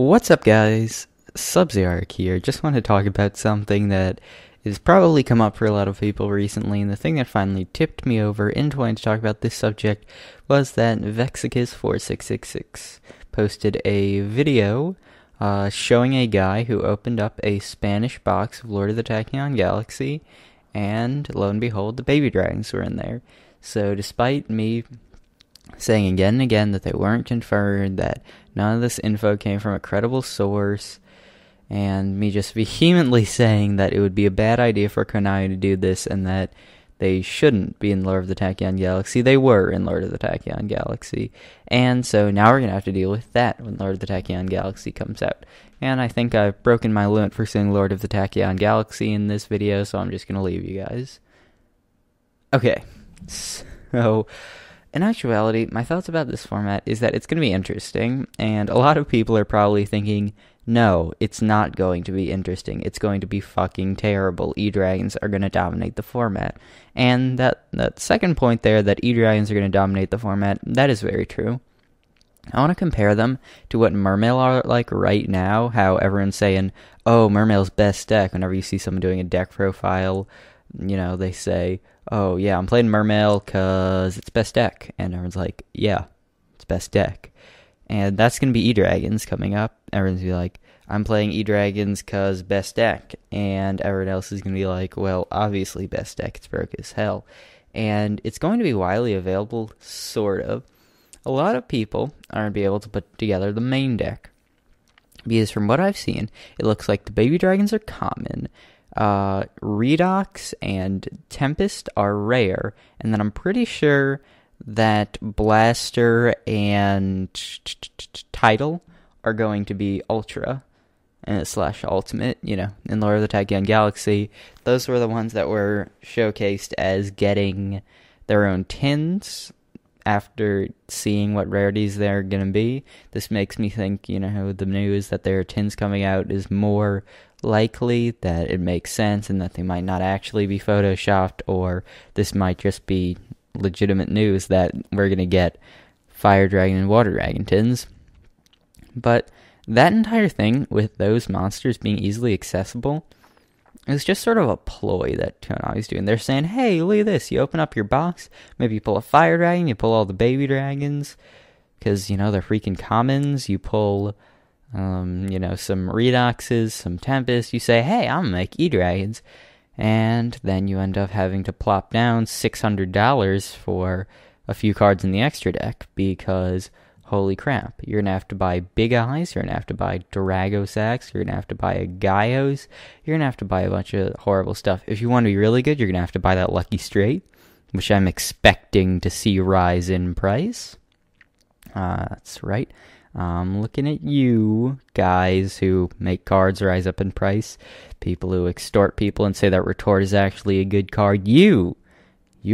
What's up, guys? Sub-Zero here. Just want to talk about something that has probably come up for a lot of people recently, and the thing that finally tipped me over into wanting to talk about this subject was that Vexicus4666 posted a video showing a guy who opened up a Spanish box of Lord of the Tachyon Galaxy, and lo and behold, the baby dragons were in there. So despite me saying again and again that they weren't confirmed, that none of this info came from a credible source, and me just vehemently saying that it would be a bad idea for Konami to do this and that they shouldn't be in Lord of the Tachyon Galaxy, they were in Lord of the Tachyon Galaxy. And so now we're going to have to deal with that when Lord of the Tachyon Galaxy comes out. And I think I've broken my limit for saying Lord of the Tachyon Galaxy in this video, so I'm just going to leave you guys. Okay, so in actuality, my thoughts about this format is that it's going to be interesting, and a lot of people are probably thinking, no, it's not going to be interesting. It's going to be fucking terrible. E-Dragons are going to dominate the format. And that second point there, that E-Dragons are going to dominate the format, that is very true. I want to compare them to what Mermail are like right now, how everyone's saying, oh, Mermail's best deck. Whenever you see someone doing a deck profile, you know, they say, oh, yeah, I'm playing Mermail because it's best deck. And everyone's like, yeah, it's best deck. And that's going to be E-Dragons coming up. Everyone's going to be like, I'm playing E-Dragons because best deck. And everyone else is going to be like, well, obviously best deck. It's broke as hell. And it's going to be widely available, sort of. A lot of people are going to be able to put together the main deck. Because from what I've seen, it looks like the baby dragons are common. Redox and Tempest are rare, and then I'm pretty sure that Blaster and Tidal are going to be Ultra and / Ultimate, you know, in Lord of the Tachyon Galaxy. Those were the ones that were showcased as getting their own tins after seeing what rarities they're going to be. This makes me think, you know, the news that there are tins coming out is more likely, that it makes sense, and that they might not actually be photoshopped, or this might just be legitimate news that we're going to get Fire Dragon and Water Dragon tins. But that entire thing with those monsters being easily accessible is just sort of a ploy that Konami's doing. They're saying, hey, look at this, you open up your box, maybe you pull a Fire Dragon, you pull all the baby dragons, because, you know, they're freaking commons, you pull you know, some Redoxes, some Tempest, you say, hey, I'm gonna make E-Dragons, and then you end up having to plop down $600 for a few cards in the extra deck, because, holy crap, you're gonna have to buy Big Eyes, you're gonna have to buy Dragosax, you're gonna have to buy a Gaios, you're gonna have to buy a bunch of horrible stuff. If you want to be really good, you're gonna have to buy that Lucky Straight, which I'm expecting to see rise in price. That's right. Looking at you guys who make cards rise up in price, people who extort people and say that Retort is actually a good card. You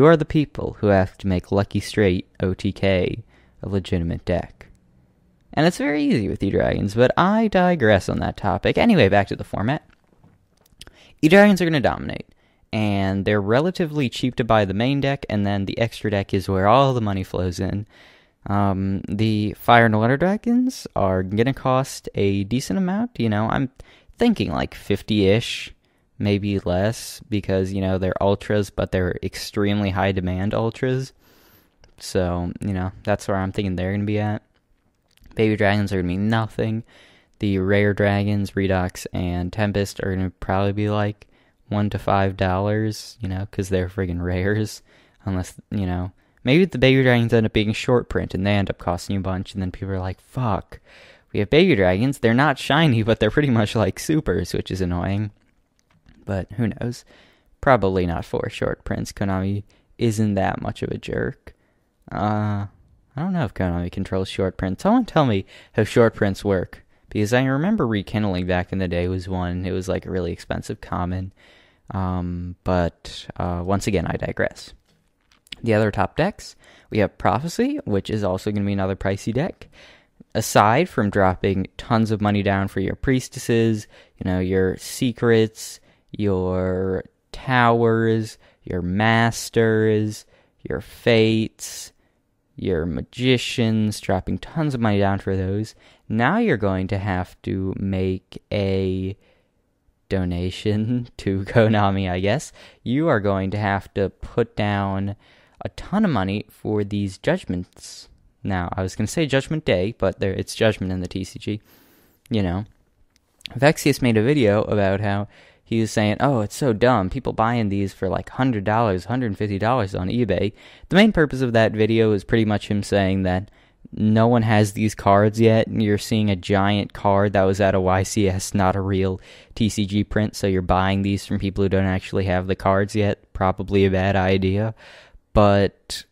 are the people who have to make Lucky Straight OTK a legitimate deck. And it's very easy with E-Dragons, but I digress on that topic. Anyway, back to the format. E-Dragons are going to dominate, and they're relatively cheap to buy the main deck, and then the extra deck is where all the money flows in. The Fire and Water Dragons are gonna cost a decent amount, you know, I'm thinking like 50-ish, maybe less, because, you know, they're Ultras, but they're extremely high demand Ultras, so, you know, that's where I'm thinking they're gonna be at. Baby Dragons are gonna be nothing. The Rare Dragons, Redox, and Tempest are gonna probably be like $1 to $5, you know, because they're friggin' rares, unless, you know, maybe the baby dragons end up being short print and they end up costing you a bunch, and then people are like, fuck, we have baby dragons, they're not shiny, but they're pretty much like supers, which is annoying. But who knows? Probably not for short prints. Konami isn't that much of a jerk. I don't know if Konami controls short prints. Someone tell me how short prints work, because I remember Rekindling back in the day was one. It was like a really expensive common. But once again, I digress. The other top decks, we have Prophecy, which is also going to be another pricey deck. Aside from dropping tons of money down for your priestesses, you know, your secrets, your towers, your masters, your fates, your magicians, dropping tons of money down for those, Now you're going to have to make a donation to Konami, I guess. You are going to have to put down a ton of money for these judgments. Now, I was going to say Judgment Day, but it's Judgment in the TCG. You know, Vexius made a video about how he was saying, oh, it's so dumb. People buying these for like $100, $150 on eBay. The main purpose of that video is pretty much him saying that no one has these cards yet, and you're seeing a giant card that was at a YCS, not a real TCG print, so you're buying these from people who don't actually have the cards yet. Probably a bad idea. But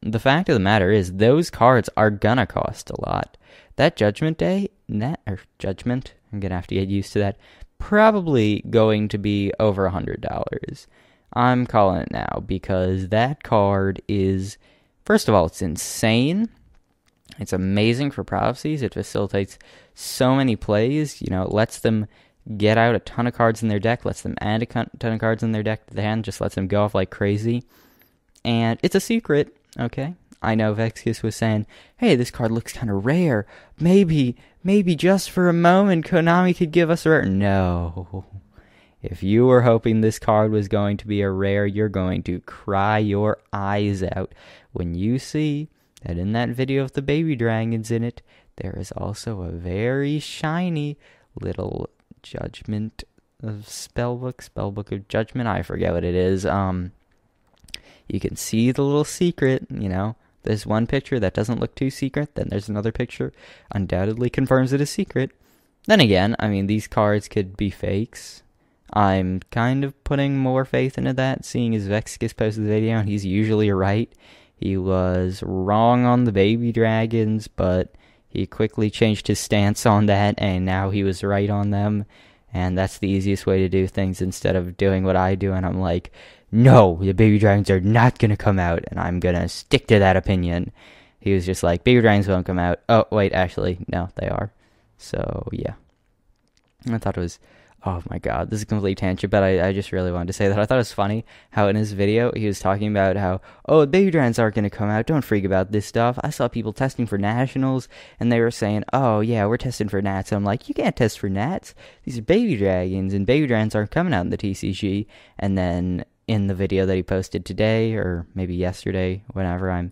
the fact of the matter is, those cards are gonna cost a lot. That Judgment Day, Judgment, I'm gonna have to get used to that, probably going to be over $100. I'm calling it now, because that card is, first of all, it's insane. It's amazing for prophecies. It facilitates so many plays. You know, it lets them get out a ton of cards in their deck, lets them add a ton of cards in their deck to the hand, just lets them go off like crazy. And it's a secret, okay? I know Vexius was saying, hey, this card looks kind of rare. Maybe just for a moment, Konami could give us a rare. No. If you were hoping this card was going to be a rare, you're going to cry your eyes out when you see that in that video of the baby dragons in it, there is also a very shiny little Judgment of Spellbook of Judgment. I forget what it is. You can see the little secret, you know. There's one picture that doesn't look too secret, then there's another picture undoubtedly confirms it is secret. Then again, I mean, these cards could be fakes. I'm kind of putting more faith into that, seeing as Vexius posted the video, and he's usually right. He was wrong on the baby dragons, but he quickly changed his stance on that, and now he was right on them. And that's the easiest way to do things instead of doing what I do, and I'm like, no, the baby dragons are not going to come out, and I'm going to stick to that opinion. He was just like, baby dragons won't come out. Oh, wait, actually, no, they are. So, yeah. I thought it was, oh my god, this is a complete tangent, but I just really wanted to say that. I thought it was funny how in his video, he was talking about how, oh, the baby dragons aren't going to come out, don't freak about this stuff. I saw people testing for nationals, and they were saying, oh, yeah, we're testing for nats. And I'm like, you can't test for nats. These are baby dragons, and baby dragons aren't coming out in the TCG. And then in the video that he posted today, or maybe yesterday, whenever I'm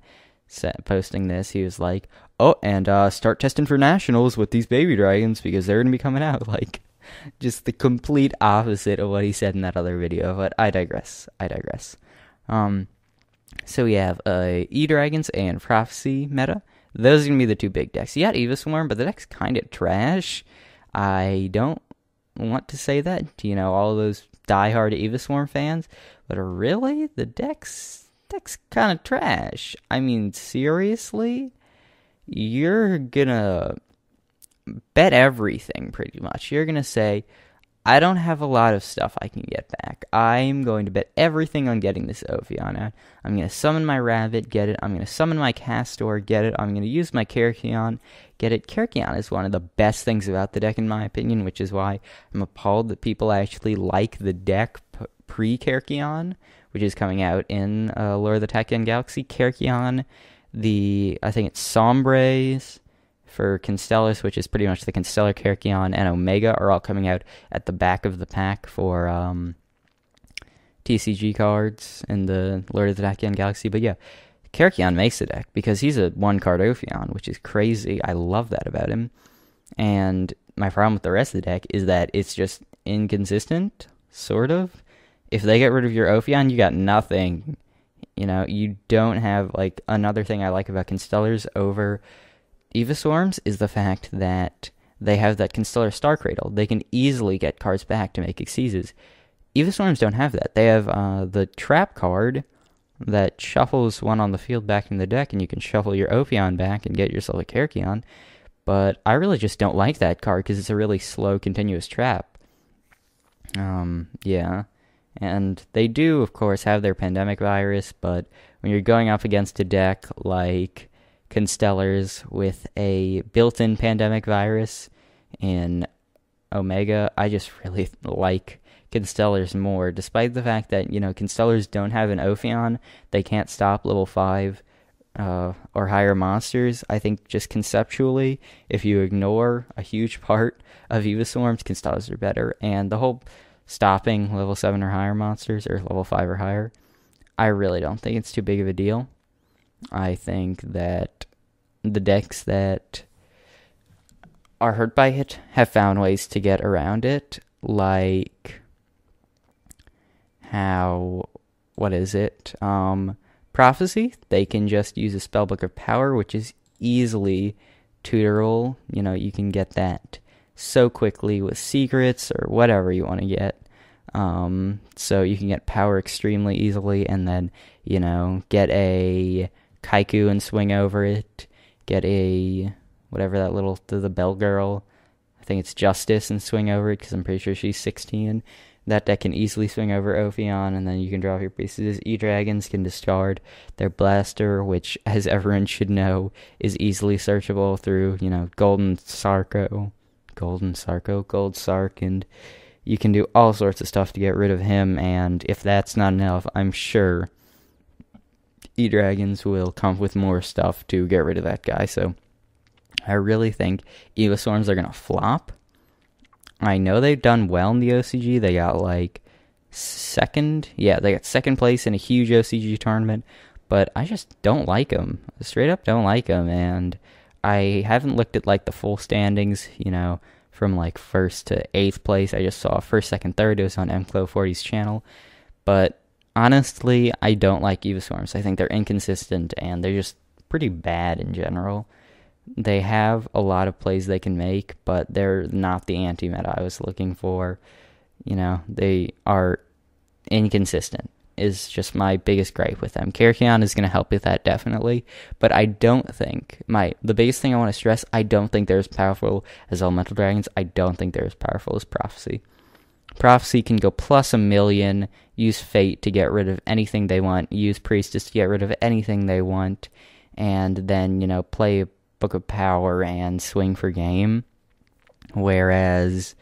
posting this, he was like, oh, and start testing for nationals with these baby dragons, because they're going to be coming out. Like, just the complete opposite of what he said in that other video, but I digress. So we have E-Dragons and Prophecy meta. Those are going to be the two big decks. You got Eva Swarm, but the deck's kind of trash. I don't want to say that to, you know, all of those diehard Eva Swarm fans, but really, the deck's kind of trash. I mean, seriously? You're gonna bet everything, pretty much. You're going to say, I don't have a lot of stuff I can get back. I'm going to bet everything on getting this Ophion out. I'm going to summon my Rabbit, get it. I'm going to summon my Castor, get it. I'm going to use my Karakion, get it. Karakion is one of the best things about the deck, in my opinion, which is why I'm appalled that people actually like the deck pre-Karakion, which is coming out in Lore of the Tachyon Galaxy. Karakion, I think it's Sombres for Constellars, which is pretty much the Constellar, Karakion, and Omega are all coming out at the back of the pack for TCG cards in the Lore of the Tachyon Galaxy. But yeah, Karakion makes the deck because he's a one-card Ophion, which is crazy. I love that about him. And my problem with the rest of the deck is that it's just inconsistent, sort of. If they get rid of your Ophion, you got nothing. You know, you don't have, like, another thing I like about Constellars over Eva Swarms is the fact that they have that Constellar Star Cradle. They can easily get cards back to make Xyzes. Eva Swarms don't have that. They have the Trap card that shuffles one on the field back in the deck, and you can shuffle your Ophion back and get yourself a Karakion. But I really just don't like that card because it's a really slow, continuous trap. Yeah. And they do, of course, have their Pandemic Virus, but when you're going up against a deck like Constellars with a built-in Pandemic Virus in Omega, I just really like Constellars more, despite the fact that, you know, Constellars don't have an Ophion. They can't stop level 5 or higher monsters. I think just conceptually, if you ignore a huge part of Evaswarms, Constellas are better. And the whole stopping level 7 or higher monsters, or level 5 or higher, I really don't think it's too big of a deal. I think that the decks that are hurt by it have found ways to get around it, like what is it? Prophecy. They can just use a Spellbook of Power, which is easily tutorable. You can get that so quickly with secrets or whatever you want to get. So you can get power extremely easily, and then, get a Kaiku and swing over it. Get a, whatever that the bell girl, I think it's Justice, and swing over it, because I'm pretty sure she's 16. That deck can easily swing over Ophion, and then you can drop your pieces. E-Dragons can discard their Blaster, which, as everyone should know, is easily searchable through, Gold Sark, and you can do all sorts of stuff to get rid of him, and if that's not enough, I'm sure E-Dragons will come up with more stuff to get rid of that guy. So I really think Evaswarms are going to flop. I know they've done well in the OCG. They got second. Yeah, they got second place in a huge OCG tournament, but I just don't like them. Straight up don't like them, and I haven't looked at the full standings, from first to 8th place. I just saw first, second, third. It was on MCLO40's channel. But honestly, I don't like Evaswarms. I think they're inconsistent, and they're just pretty bad in general. They have a lot of plays they can make, but they're not the anti-meta I was looking for. They are inconsistent, is just my biggest gripe with them. Karakion is going to help with that, definitely, but I don't think, the biggest thing I want to stress, I don't think they're as powerful as Elemental Dragons. I don't think they're as powerful as Prophecy. Prophecy can go plus 1,000,000, use Fate to get rid of anything they want, use Priestess to get rid of anything they want, and then, play Book of Power and swing for game. Whereas,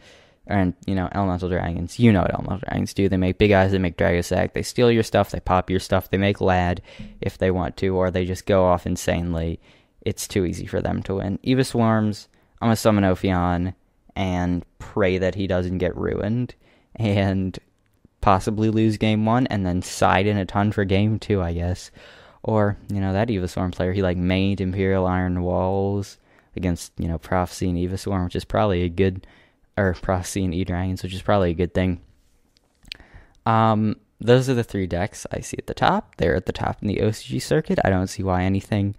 Elemental Dragons, what Elemental Dragons do. They make Big Eyes, they make Dragossack, they steal your stuff, they pop your stuff, they make Lad if they want to, or they just go off insanely. It's too easy for them to win. Evaswarms, I'm going to summon Ophion and pray that he doesn't get ruined, and possibly lose game 1, and then side in a ton for game 2, I guess. Or, that Evaswarm player, he mained Imperial Iron Walls against, Prophecy and Evaswarm, which is probably a good, or Prophecy and E-Dragons, which is probably a good thing. Those are the 3 decks I see at the top. They're at the top in the OCG circuit. I don't see why anything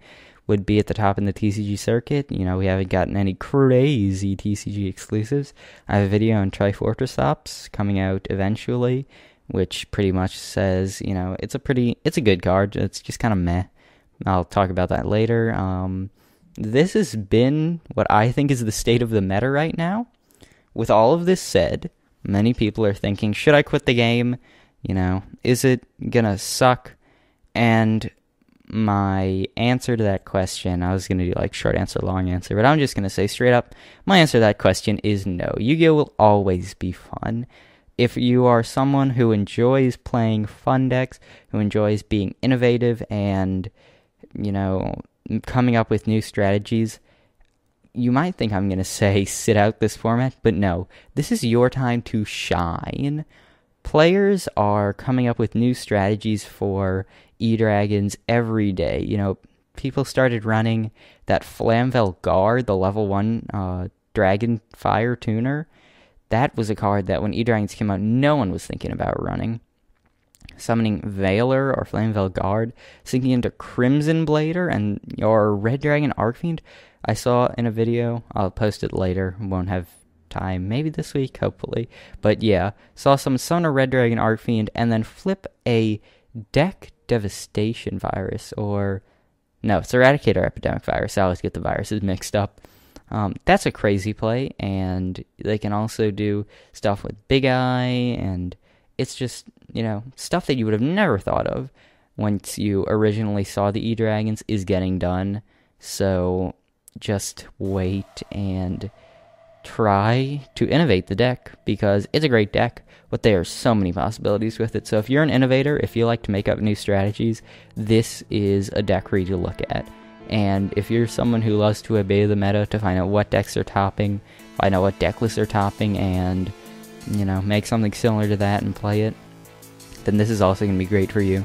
would be at the top in the TCG circuit. We haven't gotten any crazy TCG exclusives. I have a video on Trifortress Ops coming out eventually, which pretty much says, it's a good card. It's just kind of meh. I'll talk about that later. This has been what I think is the state of the meta right now. With all of this said, many people are thinking, should I quit the game? Is it gonna suck? And my answer to that question, I was gonna do short answer, long answer, but I'm just gonna say straight up, my answer to that question is no. Yu-Gi-Oh! Will always be fun. If you are someone who enjoys playing fun decks, who enjoys being innovative and, coming up with new strategies, you might think I'm going to say sit out this format, but no. This is your time to shine. Players are coming up with new strategies for E-Dragons every day. People started running that Flamvel Guard, the level 1 Dragon Fire Tuner. That was a card that when E-Dragons came out, no one was thinking about running. Summoning Veiler or Flamvel Guard, sinking into Crimson Blader and your Red Dragon Arcfiend. I saw in a video, I'll post it later, won't have time, maybe this week, hopefully. But yeah, saw some summon a Red Dragon Arcfiend and then flip a Deck Devastation Virus, or no, it's Eradicator Epidemic Virus. I always get the viruses mixed up. That's a crazy play, and they can also do stuff with Big Eye, and it's just, stuff that you would have never thought of once you originally saw the E-Dragons is getting done. So just wait, and try to innovate the deck, because it's a great deck, but there are so many possibilities with it. So if you're an innovator, if you like to make up new strategies, this is a deck for you to look at. And if you're someone who loves to obey the meta to find out what decks are topping, find out what deck lists are topping, and, you know, make something similar to that and play it, then this is also going to be great for you.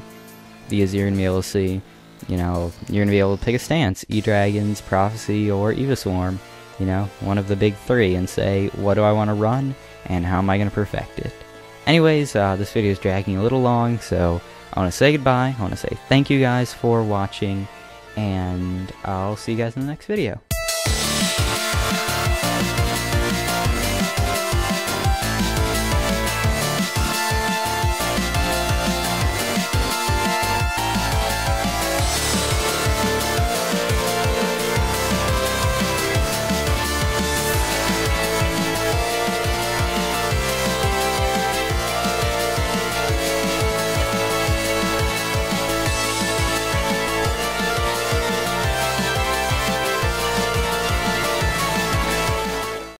Because you're going to be able to see, you know, you're going to be able to pick a stance, E-Dragons, Prophecy, or Eviswarm, you know, one of the big three, and say, what do I want to run, and how am I going to perfect it? Anyways, this video is dragging a little long, so I want to say goodbye. I want to say thank you guys for watching, and I'll see you guys in the next video.